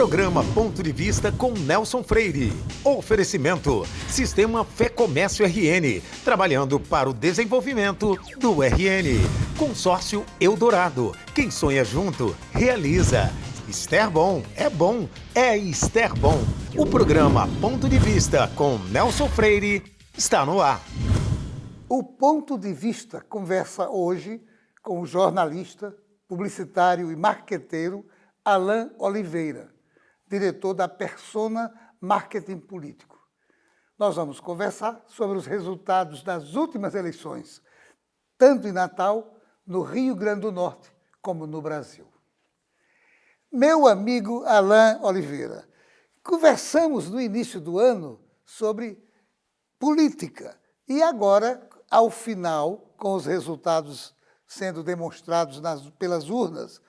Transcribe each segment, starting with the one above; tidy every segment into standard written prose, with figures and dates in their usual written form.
Programa Ponto de Vista com Nelson Freire. Oferecimento: Sistema Fé Comércio RN, trabalhando para o desenvolvimento do RN. Consórcio Eldorado, quem sonha junto, realiza. Esterbom, é Esterbom. O programa Ponto de Vista com Nelson Freire está no ar. O Ponto de Vista conversa hoje com o jornalista, publicitário e marqueteiro Alain Oliveira, diretor da Persona Marketing Político. Nós vamos conversar sobre os resultados das últimas eleições, tanto em Natal, no Rio Grande do Norte, como no Brasil. Meu amigo Alain Oliveira, conversamos no início do ano sobre política e agora, ao final, com os resultados sendo demonstrados pelas urnas,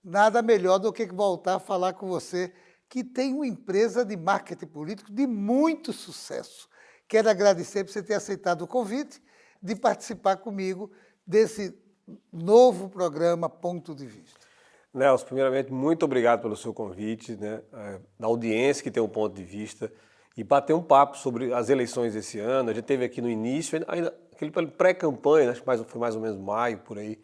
nada melhor do que voltar a falar com você, que tem uma empresa de marketing político de muito sucesso. Quero agradecer por você ter aceitado o convite de participar comigo desse novo programa Ponto de Vista. Nelson, primeiramente, muito obrigado pelo seu convite, da audiência que tem um ponto de vista, e bater um papo sobre as eleições desse ano. A gente teve aqui no início, ainda aquele pré-campanha, acho que foi mais ou menos maio, por aí,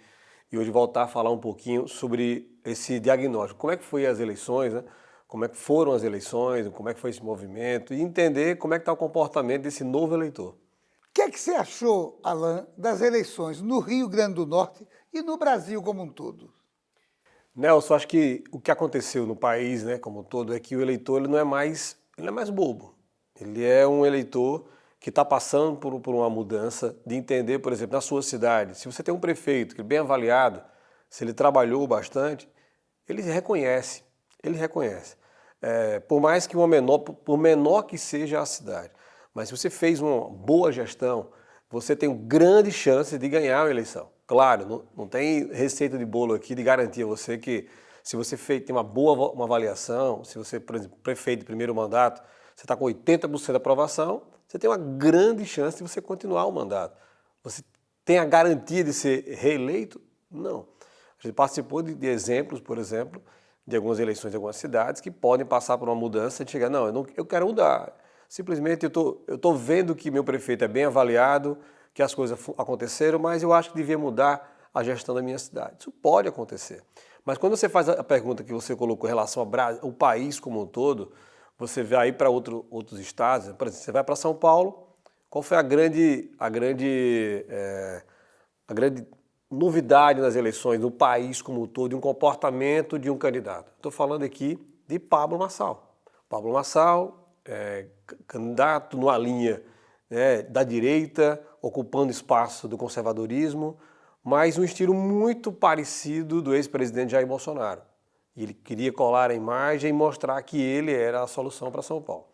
e hoje voltar a falar um pouquinho sobre esse diagnóstico. Como é que foi as eleições, né? Como é que foram as eleições, como é que foi esse movimento, e entender como é que está o comportamento desse novo eleitor. O que é que você achou, Alain, das eleições no Rio Grande do Norte e no Brasil como um todo? Nelson, acho que o que aconteceu no país, né, como um todo, é que o eleitor ele não é mais bobo. Ele é um eleitor que está passando por uma mudança de entender, por exemplo, na sua cidade, se você tem um prefeito que é bem avaliado, se ele trabalhou bastante, ele reconhece. Por mais que por menor que seja a cidade. Mas se você fez uma boa gestão, você tem grande chance de ganhar uma eleição. Claro, não tem receita de bolo aqui de garantir a você que se você tem uma avaliação, se você, por exemplo, prefeito de primeiro mandato, você está com 80% de aprovação, você tem uma grande chance de você continuar o mandato. Você tem a garantia de ser reeleito? Não. A gente participou de exemplos, por exemplo, de algumas eleições de algumas cidades que podem passar por uma mudança e chegar, eu quero mudar. Simplesmente eu estou vendo que meu prefeito é bem avaliado, que as coisas aconteceram, mas eu acho que devia mudar a gestão da minha cidade. Isso pode acontecer. Mas quando você faz a pergunta que você colocou em relação ao país como um todo, você vai aí para outros estados, por exemplo, você vai para São Paulo, qual foi a grande novidade nas eleições no país como um todo, de um comportamento de um candidato? Estou falando aqui de Pablo Marçal. Pablo Marçal, candidato numa linha da direita, ocupando espaço do conservadorismo, mas um estilo muito parecido do ex-presidente Jair Bolsonaro. E ele queria colar a imagem e mostrar que ele era a solução para São Paulo.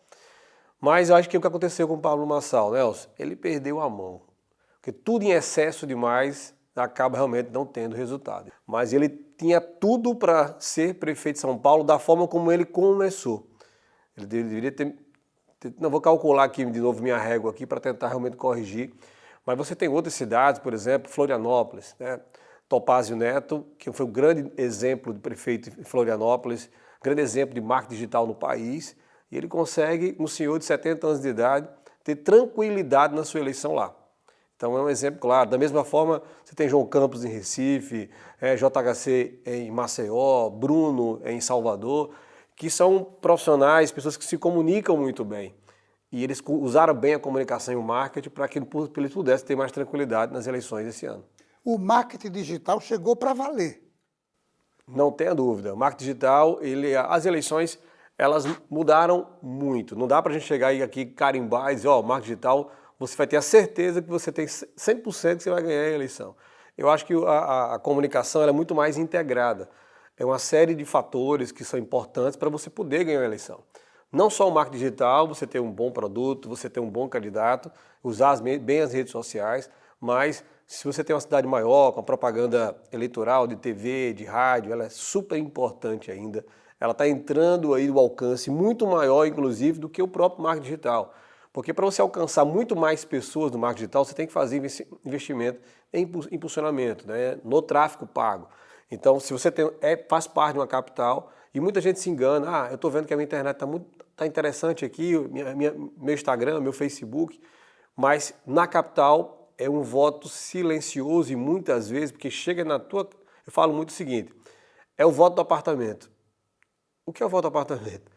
Mas eu acho que o que aconteceu com o Pablo Marçal, Nelson, ele perdeu a mão. Porque tudo em excesso demais acaba realmente não tendo resultado. Mas ele tinha tudo para ser prefeito de São Paulo da forma como ele começou. Ele deveria ter... Não vou calcular aqui de novo minha régua aqui para tentar realmente corrigir. Mas você tem outras cidades, por exemplo, Florianópolis, né? Topázio Neto, que foi um grande exemplo de prefeito em Florianópolis, grande exemplo de marketing digital no país, e ele consegue, um senhor de 70 anos de idade, ter tranquilidade na sua eleição lá. Então é um exemplo claro. Da mesma forma, você tem João Campos em Recife, JHC em Maceió, Bruno em Salvador, que são profissionais, pessoas que se comunicam muito bem. E eles usaram bem a comunicação e o marketing para que eles pudessem ter mais tranquilidade nas eleições desse ano. O marketing digital chegou para valer. Não tenha dúvida. O marketing digital, as eleições, elas mudaram muito. Não dá para a gente chegar aqui carimbar e dizer, marketing digital, você vai ter a certeza que você tem 100% que você vai ganhar a eleição. Eu acho que a comunicação ela é muito mais integrada. É uma série de fatores que são importantes para você poder ganhar a eleição. Não só o marketing digital, você ter um bom produto, você ter um bom candidato, usar bem as redes sociais, mas se você tem uma cidade maior, com a propaganda eleitoral de TV, de rádio, ela é super importante ainda. Ela está entrando aí no alcance muito maior, inclusive, do que o próprio marketing digital. Porque para você alcançar muito mais pessoas no marketing digital, você tem que fazer investimento em impulsionamento, né, no tráfego pago. Então, se você faz parte de uma capital e E muita gente se engana, eu estou vendo que a minha internet tá interessante aqui, meu Instagram, meu Facebook, mas na capital é um voto silencioso e muitas vezes, porque chega na tua... Eu falo muito o seguinte, é o voto do apartamento. O que é o voto do apartamento?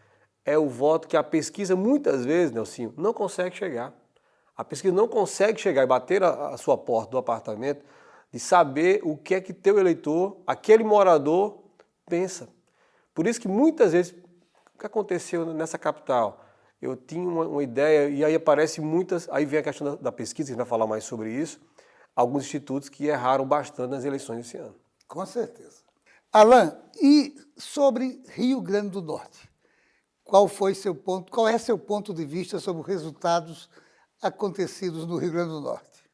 É o voto que a pesquisa muitas vezes, Nelsinho, não consegue chegar. A pesquisa não consegue chegar e bater a sua porta do apartamento de saber o que é que teu eleitor, aquele morador, pensa. Por isso que muitas vezes, o que aconteceu nessa capital? Eu tinha uma ideia e aí aparece muitas, aí vem a questão da pesquisa, a gente vai falar mais sobre isso, alguns institutos que erraram bastante nas eleições desse ano. Com certeza. Alan, e sobre Rio Grande do Norte? Qual é seu ponto de vista sobre os resultados acontecidos no Rio Grande do Norte?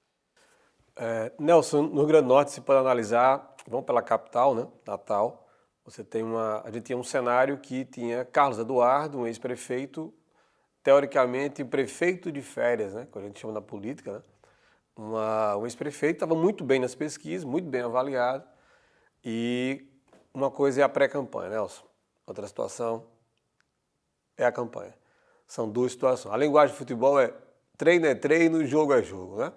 Nelson, no Rio Grande do Norte, se pode analisar, vamos pela capital, né, Natal, a gente tinha um cenário que tinha Carlos Eduardo, um ex-prefeito, teoricamente prefeito de férias, né, que a gente chama na política, né, um ex-prefeito, estava muito bem nas pesquisas, muito bem avaliado, e uma coisa é a pré-campanha, Nelson, outra situação é a campanha. São duas situações. A linguagem de futebol é treino, jogo é jogo, né?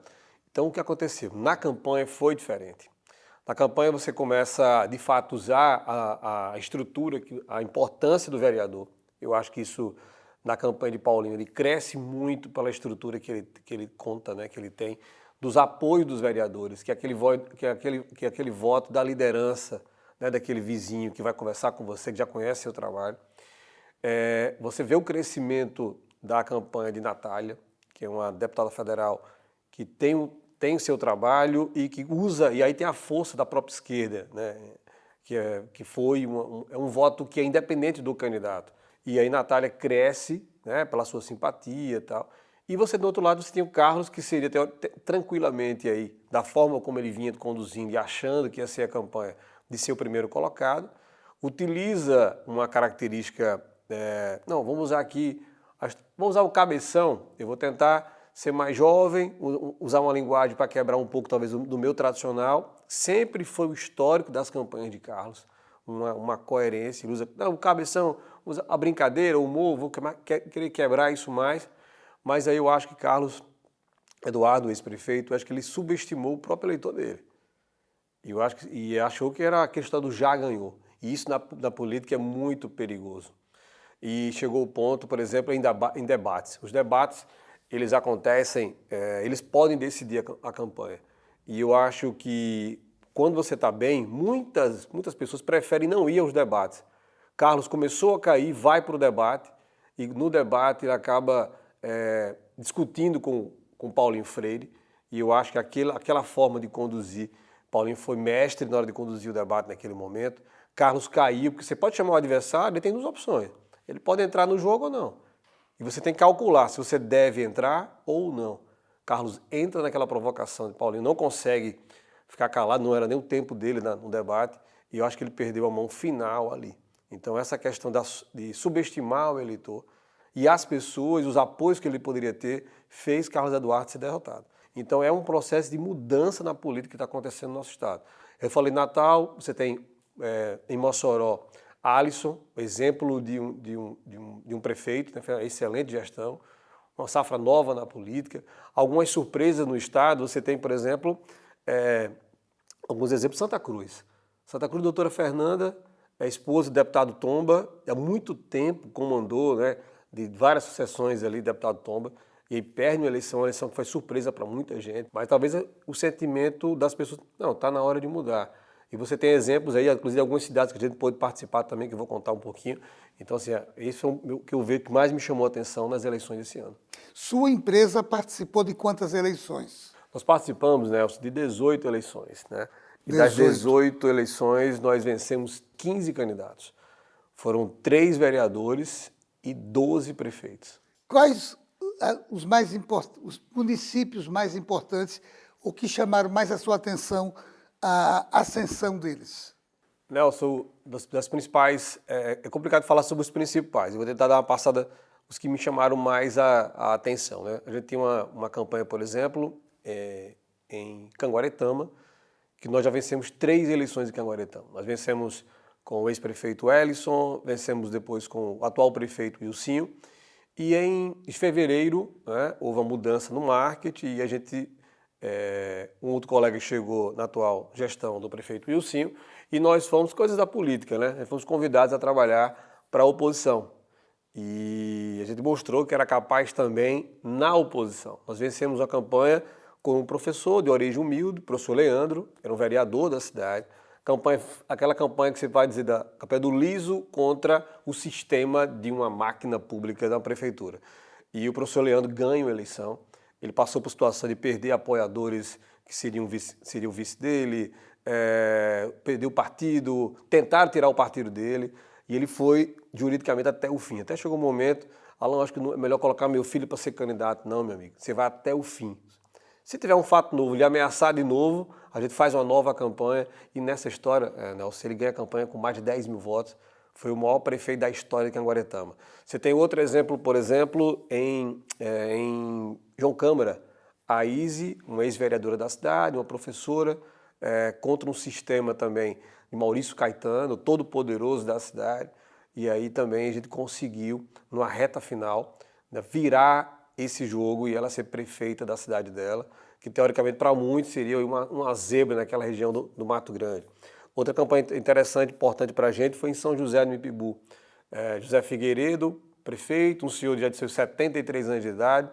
Então, o que aconteceu? Na campanha foi diferente. Na campanha você começa, de fato, usar a estrutura, a importância do vereador. Eu acho que isso, na campanha de Paulinho, ele cresce muito pela estrutura que ele conta, né, que ele tem, dos apoios dos vereadores, que é aquele voto da liderança, né, daquele vizinho que vai conversar com você, que já conhece seu trabalho. Você vê o crescimento da campanha de Natália, que é uma deputada federal que tem o seu trabalho e que usa, e aí tem a força da própria esquerda, né? que foi um voto que é independente do candidato. E aí Natália cresce, né, pela sua simpatia e tal. E você, do outro lado, você tem o Carlos, que seria tranquilamente aí, da forma como ele vinha conduzindo e achando que ia ser a campanha de ser o primeiro colocado, utiliza uma característica, vamos usar o cabeção, eu vou tentar ser mais jovem, usar uma linguagem para quebrar um pouco talvez do meu tradicional. Sempre foi o histórico das campanhas de Carlos, uma coerência, ele usa o cabeção, usa a brincadeira, o humor, vou querer quebrar isso mais, mas aí eu acho que Carlos Eduardo, ex-prefeito, acho que ele subestimou o próprio eleitor dele. E achou que era a questão do já ganhou. E isso na política é muito perigoso. E chegou o ponto, por exemplo, em debates. Os debates, eles acontecem, eles podem decidir a campanha. E eu acho que quando você está bem, muitas pessoas preferem não ir aos debates. Carlos começou a cair, vai para o debate, e no debate ele acaba discutindo com Paulinho Freire, e eu acho que aquela forma de conduzir, Paulinho foi mestre na hora de conduzir o debate naquele momento. Carlos caiu, porque você pode chamar o adversário, ele tem duas opções. Ele pode entrar no jogo ou não. E você tem que calcular se você deve entrar ou não. Carlos entra naquela provocação de Paulinho, não consegue ficar calado, não era nem o tempo dele no debate, e eu acho que ele perdeu a mão final ali. Então essa questão de subestimar o eleitor e as pessoas, os apoios que ele poderia ter, fez Carlos Eduardo ser derrotado. Então é um processo de mudança na política que está acontecendo no nosso estado. Eu falei Natal, você tem em Mossoró, Alisson, exemplo de um prefeito, né, excelente gestão, uma safra nova na política, algumas surpresas no estado, você tem, por exemplo, alguns exemplos, Santa Cruz. Santa Cruz, doutora Fernanda, é esposa do deputado Tomba, há muito tempo comandou, né, de várias sucessões ali, deputado Tomba, e aí perde uma eleição que foi surpresa para muita gente, mas talvez o sentimento das pessoas, não, está na hora de mudar. E você tem exemplos aí, inclusive algumas cidades que a gente pôde participar também, que eu vou contar um pouquinho. Então, assim, esse foi o que eu vejo que mais me chamou a atenção nas eleições desse ano. Sua empresa participou de quantas eleições? Nós participamos, Nelson, de 18 eleições, né? E das 18 eleições, nós vencemos 15 candidatos. Foram 3 vereadores e 12 prefeitos. Quais os municípios mais importantes, o que chamaram mais a sua atenção, a ascensão deles? Nelson, das principais, é complicado falar sobre os principais, eu vou tentar dar uma passada, os que me chamaram mais a atenção, né? A gente tem uma campanha, por exemplo, em Canguaretama, que nós já vencemos 3 eleições em Canguaretama. Nós vencemos com o ex-prefeito Ellison, vencemos depois com o atual prefeito Ilcinho, e em fevereiro, né, houve uma mudança no marketing e a gente, um outro colega chegou na atual gestão do prefeito Ilcinho e nós fomos, coisas da política, né? Nós fomos convidados a trabalhar para a oposição e a gente mostrou que era capaz também na oposição. Nós vencemos a campanha com um professor de origem humilde, o professor Leandro, que era um vereador da cidade, aquela campanha que você vai dizer da campanha do liso contra o sistema de uma máquina pública da prefeitura. E o professor Leandro ganha a eleição, ele passou por situação de perder apoiadores que seriam o vice dele, perder o partido, tentaram tirar o partido dele, e ele foi juridicamente até o fim. Até chegou um momento, Alan, acho que é melhor colocar meu filho para ser candidato. Não, meu amigo, você vai até o fim. Se tiver um fato novo, lhe ameaçar de novo, a gente faz uma nova campanha e nessa história, Nelson, ele ganha a campanha com mais de 10 mil votos, foi o maior prefeito da história de Canguaretama. Você tem outro exemplo, por exemplo, em João Câmara, a Izzy, uma ex-vereadora da cidade, uma professora, contra um sistema também de Maurício Caetano, todo poderoso da cidade, e aí também a gente conseguiu, numa reta final, né, virar esse jogo e ela ser prefeita da cidade dela, que teoricamente para muitos seria uma zebra naquela região do Mato Grande. Outra campanha interessante, importante para a gente, foi em São José do Mipibu. José Figueiredo, prefeito, um senhor já de seus 73 anos de idade,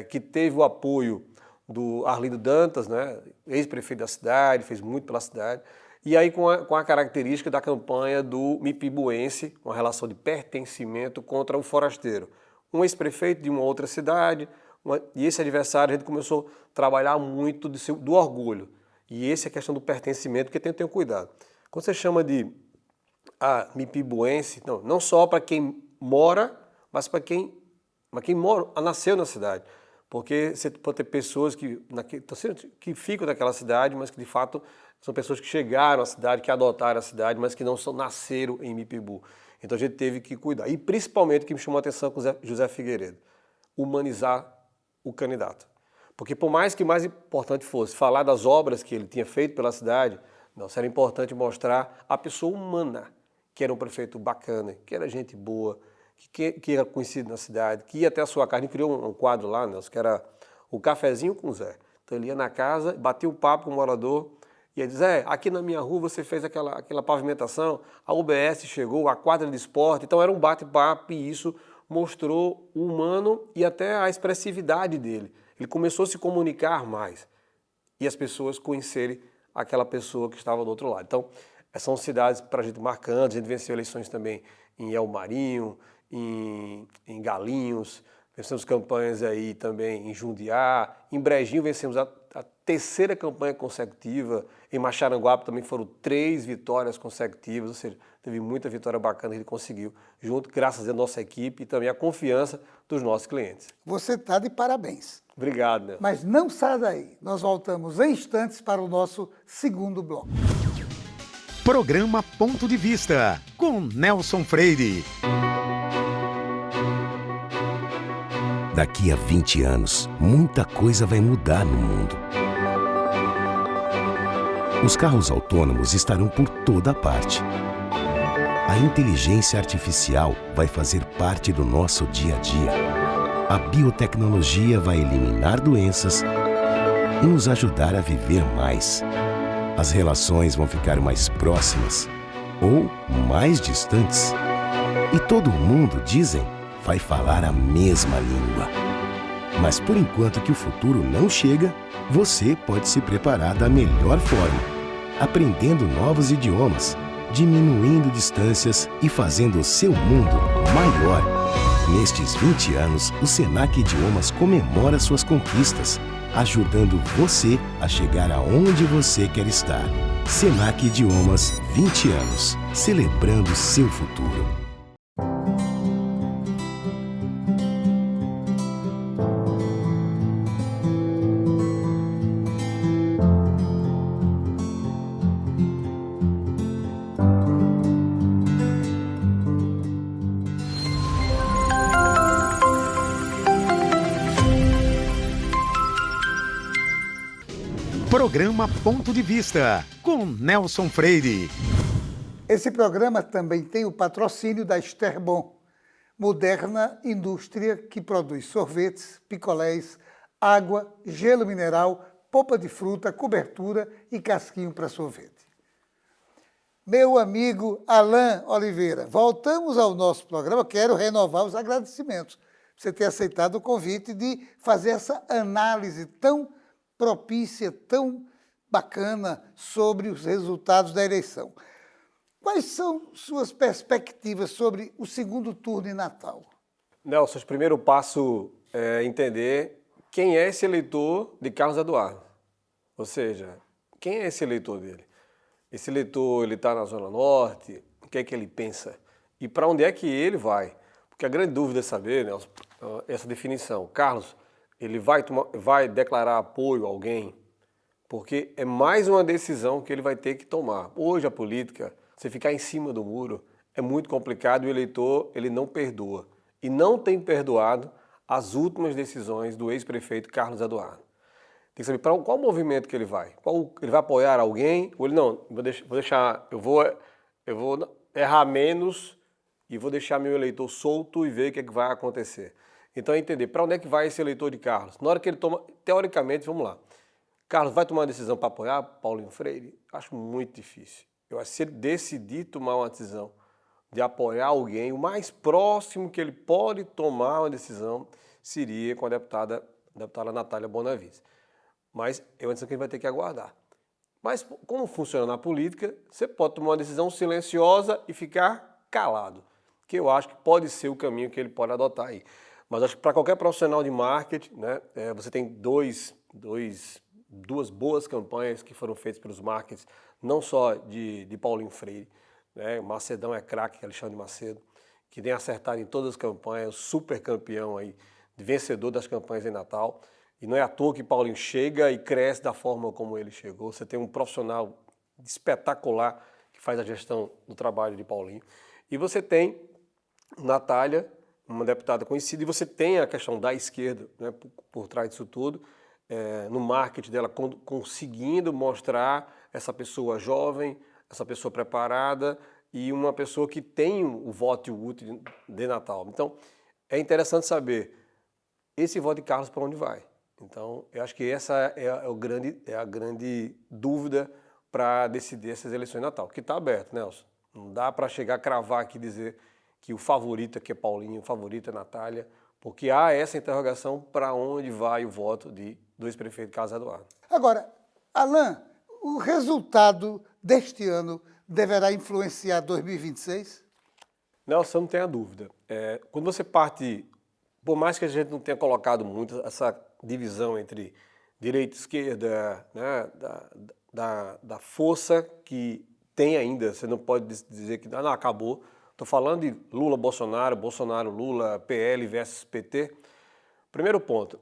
que teve o apoio do Arlindo Dantas, né, ex-prefeito da cidade, fez muito pela cidade, e aí com a característica da campanha do mipibuense, uma relação de pertencimento contra o forasteiro. Um ex-prefeito de uma outra cidade, e esse adversário a gente começou a trabalhar muito do orgulho. E essa é a questão do pertencimento, porque tem que ter cuidado. Quando você chama de mipibuense, não só para quem mora, mas para quem nasceu na cidade. Porque você pode ter pessoas que ficam naquela cidade, mas que de fato são pessoas que chegaram à cidade, que adotaram a cidade, mas que não nasceram em Mipibu. Então a gente teve que cuidar. E principalmente o que me chamou a atenção com José Figueiredo, humanizar o candidato. Porque por mais que mais importante fosse falar das obras que ele tinha feito pela cidade, era importante mostrar a pessoa humana, que era um prefeito bacana, que era gente boa, que era conhecido na cidade, que ia até a sua casa. Ele criou um quadro lá, Nelson, que era o cafezinho com o Zé. Então ele ia na casa, batia um papo com o morador, e ele dizia, aqui na minha rua você fez aquela pavimentação, a UBS chegou, a quadra de esporte, então era um bate-papo e isso mostrou o humano e até a expressividade dele. Ele começou a se comunicar mais e as pessoas conhecerem aquela pessoa que estava do outro lado. Então, são cidades para a gente marcantes, a gente venceu eleições também em El Marinho, em Galinhos, vencemos campanhas aí também em Jundiá, em Brejinho vencemos a terceira campanha consecutiva, em Macharanguape também foram 3 vitórias consecutivas, ou seja, teve muita vitória bacana que ele conseguiu, junto, graças à nossa equipe e também à confiança dos nossos clientes. Você está de parabéns. Obrigado, né? Mas não saia daí, nós voltamos em instantes para o nosso segundo bloco. Programa Ponto de Vista, com Nelson Freire. Daqui a 20 anos, muita coisa vai mudar no mundo. Os carros autônomos estarão por toda parte. A inteligência artificial vai fazer parte do nosso dia a dia. A biotecnologia vai eliminar doenças e nos ajudar a viver mais. As relações vão ficar mais próximas ou mais distantes. E todo mundo, dizem, vai falar a mesma língua. Mas por enquanto que o futuro não chega, você pode se preparar da melhor forma, aprendendo novos idiomas, diminuindo distâncias e fazendo o seu mundo maior. Nestes 20 anos, o Senac Idiomas comemora suas conquistas, ajudando você a chegar aonde você quer estar. Senac Idiomas, 20 anos, celebrando seu futuro. Programa Ponto de Vista, com Nelson Freire. Esse programa também tem o patrocínio da Esterbon, moderna indústria que produz sorvetes, picolés, água, gelo mineral, polpa de fruta, cobertura e casquinho para sorvete. Meu amigo Alain Oliveira, voltamos ao nosso programa. Quero renovar os agradecimentos por você ter aceitado o convite de fazer essa análise tão propícia, tão bacana sobre os resultados da eleição. Quais são suas perspectivas sobre o segundo turno em Natal? Nelson, o primeiro passo é entender quem é esse eleitor de Carlos Eduardo. Ou seja, quem é esse eleitor dele? Esse eleitor, ele está na Zona Norte, o que é que ele pensa? E para onde é que ele vai? Porque a grande dúvida é saber, Nelson, essa definição. Carlos, ele vai declarar apoio a alguém? Porque é mais uma decisão que ele vai ter que tomar. Hoje a política, você ficar em cima do muro, é muito complicado e o eleitor, ele não perdoa. E não tem perdoado as últimas decisões do ex-prefeito Carlos Eduardo. Tem que saber para qual movimento que ele vai. Ele vai apoiar alguém ou ele não? Eu vou errar menos e vou deixar meu eleitor solto e ver o que é que vai acontecer. Então é entender para onde é que vai esse eleitor de Carlos. Na hora que ele toma, teoricamente, vamos lá. Carlos vai tomar uma decisão para apoiar Paulinho Freire? Acho muito difícil. Eu acho que se ele decidir tomar uma decisão de apoiar alguém, o mais próximo que ele pode tomar uma decisão seria com a deputada Natália Bonavides. Mas é uma decisão que ele vai ter que aguardar. Mas como funciona na política, você pode tomar uma decisão silenciosa e ficar calado, que eu acho que pode ser o caminho que ele pode adotar aí. Mas acho que para qualquer profissional de marketing, né, você tem duas boas campanhas que foram feitas pelos marketers, não só de Paulinho Freire, né, Macedão é craque, Alexandre Macedo, que tem acertado em todas as campanhas, super campeão aí, vencedor das campanhas em Natal. E não é à toa que Paulinho chega e cresce da forma como ele chegou. Você tem um profissional espetacular que faz a gestão do trabalho de Paulinho. E você tem Natália, uma deputada conhecida, e você tem a questão da esquerda, né, por trás disso tudo, no marketing dela, conseguindo mostrar essa pessoa jovem, essa pessoa preparada e uma pessoa que tem o voto útil de Natal. Então, é interessante saber esse voto de Carlos para onde vai. Então, eu acho que essa é a grande dúvida para decidir essas eleições de Natal, que está aberto, Nelson. Não dá para chegar a cravar aqui e dizer que o favorito aqui é Paulinho, o favorito é Natália, porque há essa interrogação para onde vai o voto do ex-prefeito Carlos Eduardo. Agora, Alain, o resultado deste ano deverá influenciar 2026? Nelson, não tenha dúvida. Quando você parte, por mais que a gente não tenha colocado muito essa divisão entre direita e esquerda, né, da força que tem ainda, você não pode dizer que não, acabou. Estou falando de Lula, Bolsonaro, Bolsonaro, Lula, PL versus PT. Primeiro ponto,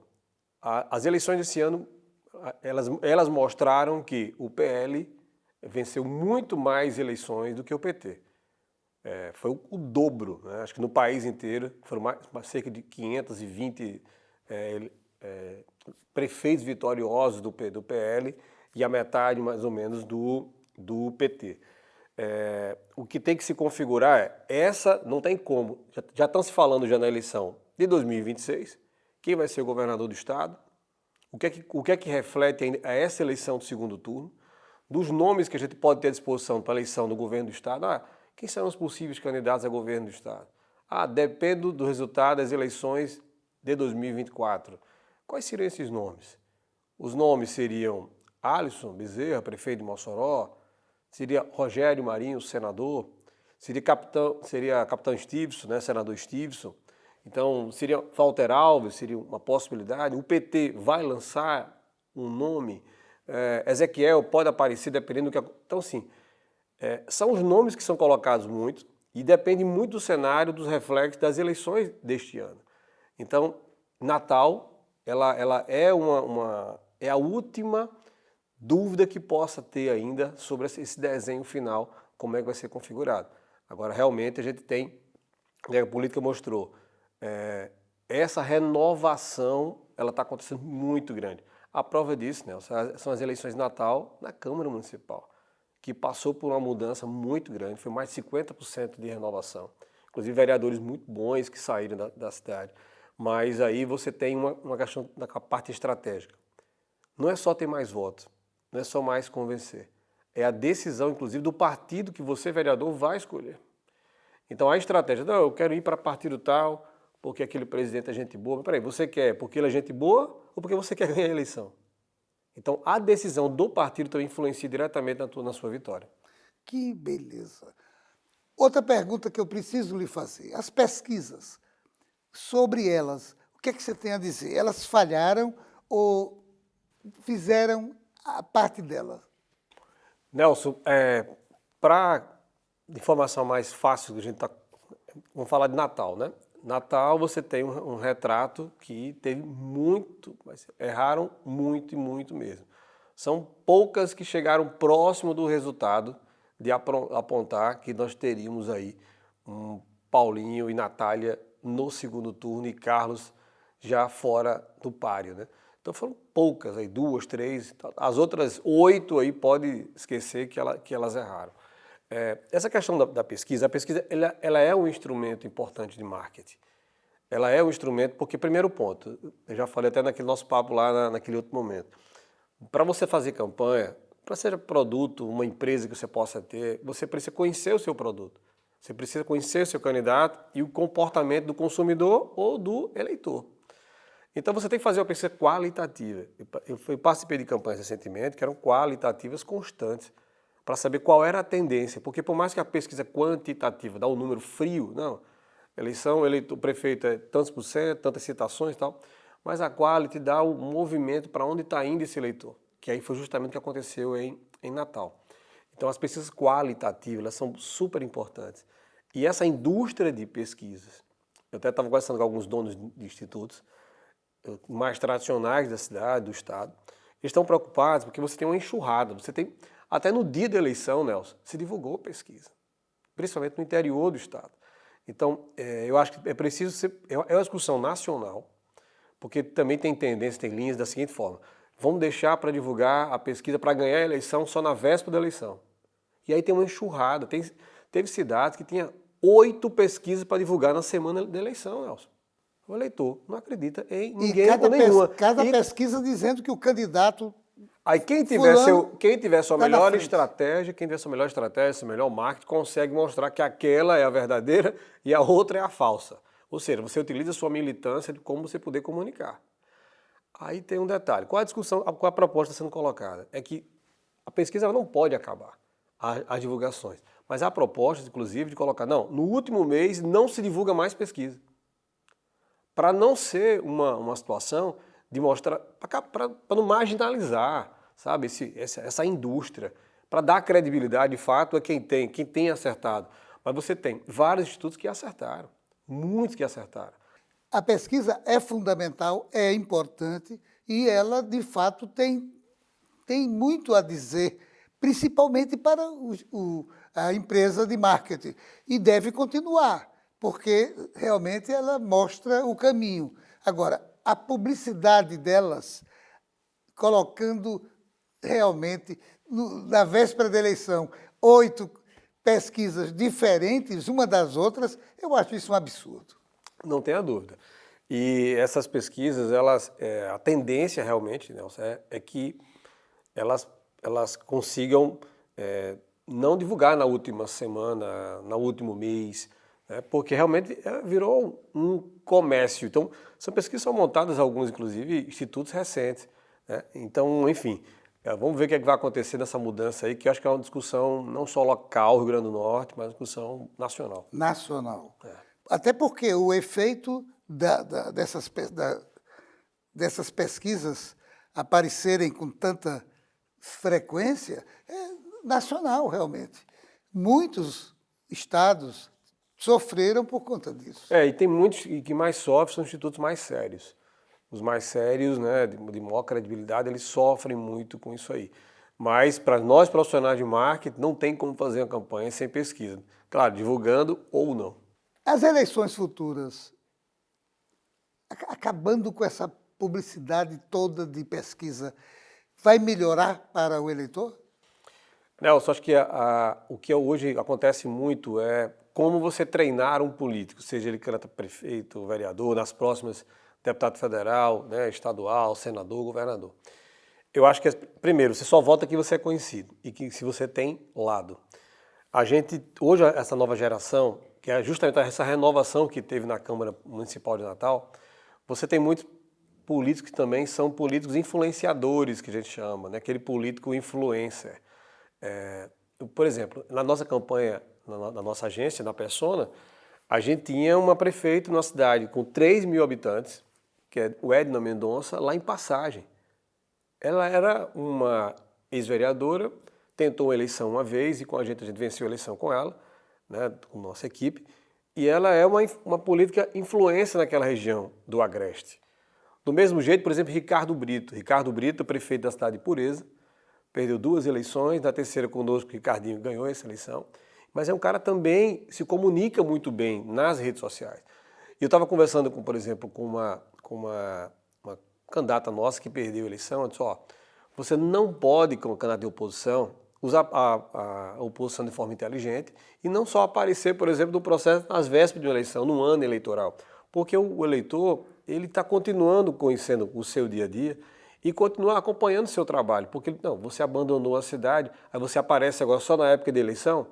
as eleições desse ano, elas mostraram que o PL venceu muito mais eleições do que o PT. Foi o dobro, né? Acho que no país inteiro foram cerca de 520 prefeitos vitoriosos do PL e a metade mais ou menos do PT. O que tem que se configurar essa não tem como. Já estão se falando já na eleição de 2026, quem vai ser o governador do estado, o que é que reflete a essa eleição do segundo turno, dos nomes que a gente pode ter à disposição para a eleição do governo do estado. Quem serão os possíveis candidatos a governo do estado? Depende do resultado das eleições de 2024. Quais seriam esses nomes? Os nomes seriam Alisson Bezerra, prefeito de Mossoró, seria Rogério Marinho, senador, seria capitão Stevenson, né, senador Stevenson. Então, seria Walter Alves, seria uma possibilidade. O PT vai lançar um nome, Ezequiel pode aparecer dependendo do que... Então, sim, são os nomes que são colocados muito e depende muito do cenário, dos reflexos das eleições deste ano. Então, Natal, ela é é a última dúvida que possa ter ainda sobre esse desenho final, como é que vai ser configurado. Agora, realmente, a gente tem, a política mostrou, essa renovação, ela está acontecendo muito grande. A prova disso, né, são as eleições de Natal na Câmara Municipal, que passou por uma mudança muito grande, foi mais de 50% de renovação. Inclusive vereadores muito bons que saíram da cidade. Mas aí você tem uma questão da parte estratégica. Não é só ter mais votos, não é só mais convencer. É a decisão, inclusive, do partido que você, vereador, vai escolher. Então a estratégia, não, eu quero ir para partido tal, porque aquele presidente é gente boa. Mas peraí, você quer porque ele é gente boa ou porque você quer ganhar a eleição? Então a decisão do partido também influencia diretamente na sua vitória. Que beleza. Outra pergunta que eu preciso lhe fazer. As pesquisas, sobre elas, o que é que você tem a dizer? Elas falharam ou fizeram a parte delas? Nelson, para informação mais fácil, vamos falar de Natal, né? Natal você tem um retrato que teve muito, mas erraram muito e muito mesmo. São poucas que chegaram próximo do resultado de apontar que nós teríamos aí um Paulinho e Natália no segundo turno e Carlos já fora do páreo, né? Então foram poucas aí, 2, 3, as outras 8 aí pode esquecer que elas erraram. Essa questão da pesquisa, a pesquisa ela é um instrumento importante de marketing. Ela é um instrumento porque, primeiro ponto, eu já falei até naquele nosso papo lá naquele outro momento, para você fazer campanha, para ser produto, uma empresa que você possa ter, você precisa conhecer o seu produto. Você precisa conhecer o seu candidato e o comportamento do consumidor ou do eleitor. Então você tem que fazer uma pesquisa qualitativa. Eu participei de campanhas recentemente que eram qualitativas constantes, para saber qual era a tendência. Porque por mais que a pesquisa quantitativa dá um número frio, não, o prefeito é tantos por cento, tantas citações e tal, mas a quality dá o movimento para onde está indo esse eleitor, que aí foi justamente o que aconteceu em Natal. Então as pesquisas qualitativas elas são super importantes. E essa indústria de pesquisas, eu até estava conversando com alguns donos de institutos mais tradicionais da cidade, do estado, eles estão preocupados porque você tem uma enxurrada, você tem, até no dia da eleição, Nelson, se divulgou pesquisa, principalmente no interior do estado. Então, eu acho que é preciso ser, é uma discussão nacional, porque também tem tendência, tem linhas da seguinte forma, vamos deixar para divulgar a pesquisa para ganhar a eleição só na véspera da eleição. E aí tem uma enxurrada, teve cidades que tinha 8 pesquisas para divulgar na semana da eleição, Nelson. O eleitor não acredita em ninguém ou nenhuma. Cada pesquisa dizendo que o candidato... Aí quem tiver sua melhor estratégia, seu melhor marketing, consegue mostrar que aquela é a verdadeira e a outra é a falsa. Ou seja, você utiliza a sua militância de como você poder comunicar. Aí tem um detalhe. Qual a discussão, qual a proposta sendo colocada? É que a pesquisa ela não pode acabar, as divulgações. Mas há propostas, inclusive, de colocar, não, no último mês não se divulga mais pesquisa. Para não ser uma situação de mostrar, para não marginalizar, sabe, essa indústria, para dar credibilidade, de fato, a quem tem acertado. Mas você tem vários institutos que acertaram, muitos que acertaram. A pesquisa é fundamental, é importante e ela, de fato, tem muito a dizer, principalmente para a empresa de marketing. E deve continuar, porque realmente ela mostra o caminho. Agora, a publicidade delas, colocando realmente, na véspera da eleição, 8 pesquisas diferentes, uma das outras, eu acho isso um absurdo. Não tenha dúvida. E essas pesquisas, a tendência realmente, Nelson, é que elas consigam não divulgar na última semana, no último mês, né, porque realmente virou um comércio. Então, são pesquisas que são montadas, alguns inclusive, institutos recentes. Né? Então, enfim, vamos ver o que vai acontecer nessa mudança aí, que eu acho que é uma discussão não só local, Rio Grande do Norte, mas uma discussão nacional. Nacional. Até porque o efeito dessas pesquisas aparecerem com tanta frequência é nacional, realmente. Muitos estados sofreram por conta disso. E tem muitos que mais sofrem são institutos mais sérios. Os mais sérios, né, de maior credibilidade, eles sofrem muito com isso aí. Mas para nós profissionais de marketing, não tem como fazer uma campanha sem pesquisa. Claro, divulgando ou não. As eleições futuras, acabando com essa publicidade toda de pesquisa, vai melhorar para o eleitor? Nelson, acho que o que hoje acontece muito é como você treinar um político, seja ele candidato a prefeito, vereador, nas próximas deputado federal, né, estadual, senador, governador. Eu acho que, primeiro, você só vota que você é conhecido e que se você tem lado. A gente, hoje, essa nova geração, que é justamente essa renovação que teve na Câmara Municipal de Natal, você tem muitos políticos que também são políticos influenciadores, que a gente chama, né? Aquele político influencer. Por exemplo, na nossa campanha, na nossa agência, na Persona, a gente tinha uma prefeita numa cidade com 3 mil habitantes, que é o Edna Mendonça, lá em Passagem. Ela era uma ex-vereadora, tentou uma eleição uma vez e com a gente venceu a eleição com ela, né, com nossa equipe, e ela é uma política influência naquela região do Agreste. Do mesmo jeito, por exemplo, Ricardo Brito, prefeito da cidade de Pureza, perdeu 2 eleições, na terceira conosco, Ricardinho ganhou essa eleição, mas é um cara também se comunica muito bem nas redes sociais. E eu estava conversando, por exemplo, com uma candidata nossa que perdeu a eleição, eu disse, você não pode, como candidato de oposição, usar a oposição de forma inteligente e não só aparecer, por exemplo, no processo nas vésperas de uma eleição, no ano eleitoral, porque o eleitor ele está continuando conhecendo o seu dia a dia e continua acompanhando o seu trabalho, porque não, você abandonou a cidade, aí você aparece agora só na época de eleição.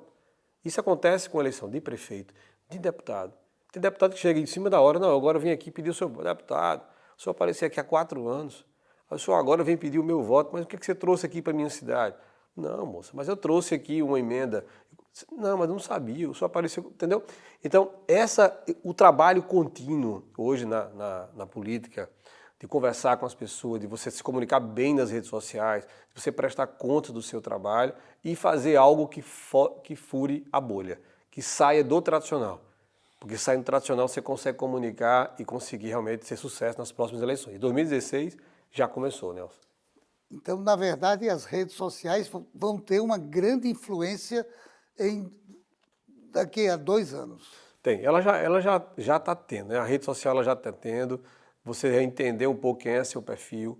Isso acontece com a eleição de prefeito, de deputado. Tem deputado que chega em cima da hora, não, agora eu vim aqui pedir o seu deputado, o senhor apareceu aqui há 4 anos, o senhor agora vem pedir o meu voto, mas o que você trouxe aqui para a minha cidade? Não, moça, mas eu trouxe aqui uma emenda. Não, mas eu não sabia, o senhor apareceu, entendeu? Então, o trabalho contínuo hoje na política, de conversar com as pessoas, de você se comunicar bem nas redes sociais, de você prestar conta do seu trabalho e fazer algo que fure a bolha, que saia do tradicional. Porque saindo do tradicional você consegue comunicar e conseguir realmente ser sucesso nas próximas eleições. Em 2016 já começou, Nelson. Então, na verdade, as redes sociais vão ter uma grande influência daqui a 2 anos. Tem, ela já está tendo, né? A rede social ela já está tendo, você vai entender um pouco quem é seu perfil,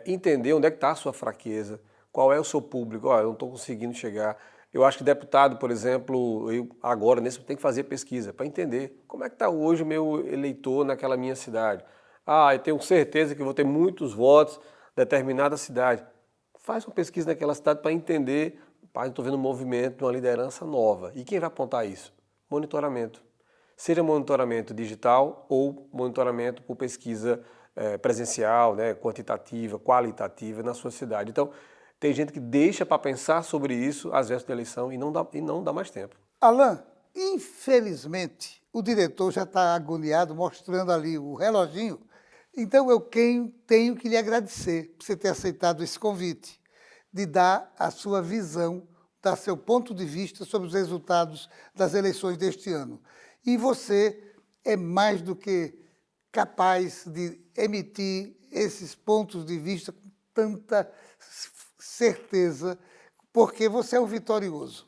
entender onde é que está a sua fraqueza, qual é o seu público, eu não estou conseguindo chegar. Eu acho que deputado, por exemplo, agora tem que fazer pesquisa para entender como é que está hoje o meu eleitor naquela minha cidade. Eu tenho certeza que vou ter muitos votos em determinada cidade. Faz uma pesquisa naquela cidade para entender, estou vendo um movimento de uma liderança nova. E quem vai apontar isso? Monitoramento. Seja monitoramento digital ou monitoramento por pesquisa presencial, né, quantitativa, qualitativa na sua cidade. Então, tem gente que deixa para pensar sobre isso às vezes da eleição e não dá mais tempo. Alain, infelizmente, o diretor já está agoniado, mostrando ali o reloginho. Então, eu tenho que lhe agradecer por você ter aceitado esse convite, de dar a sua visão, dar seu ponto de vista sobre os resultados das eleições deste ano. E você é mais do que capaz de emitir esses pontos de vista com tanta certeza, porque você é um vitorioso.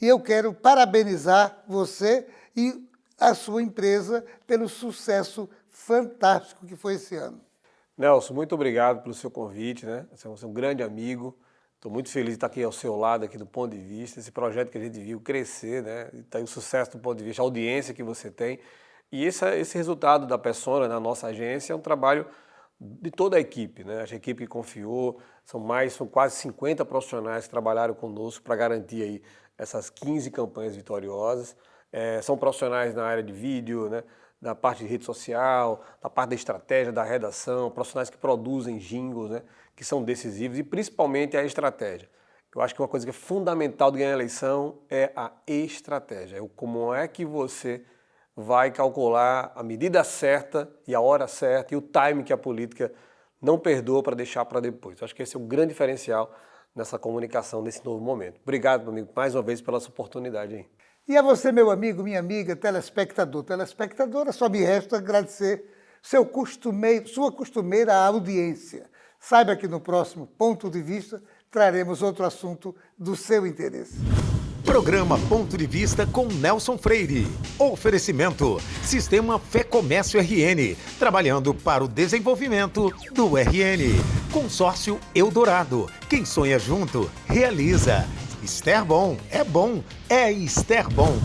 E eu quero parabenizar você e a sua empresa pelo sucesso fantástico que foi esse ano. Nelson, muito obrigado pelo seu convite, né? Você é um grande amigo. Estou muito feliz de estar aqui ao seu lado, aqui do ponto de vista, esse projeto que a gente viu crescer, né? Está aí o sucesso do ponto de vista, a audiência que você tem. E esse resultado da Persona na nossa agência é um trabalho de toda a equipe, né? A equipe que confiou, são quase 50 profissionais que trabalharam conosco para garantir aí essas 15 campanhas vitoriosas. São profissionais na área de vídeo, né? Da parte de rede social, da parte da estratégia, da redação, profissionais que produzem jingles, né? Que são decisivos e principalmente a estratégia. Eu acho que uma coisa que é fundamental de ganhar a eleição é a estratégia. Como é que você vai calcular a medida certa e a hora certa e o time que a política não perdoa para deixar para depois. Eu acho que esse é o grande diferencial nessa comunicação nesse novo momento. Obrigado, meu amigo, mais uma vez pela sua oportunidade aí. E a você, meu amigo, minha amiga, telespectador, telespectadora, só me resta agradecer sua costumeira audiência. Saiba que no próximo Ponto de Vista traremos outro assunto do seu interesse. Programa Ponto de Vista com Nelson Freire. Oferecimento: Sistema Fé Comércio RN, trabalhando para o desenvolvimento do RN. Consórcio Eldorado. Quem sonha junto, realiza. Esterbom, é Esterbom.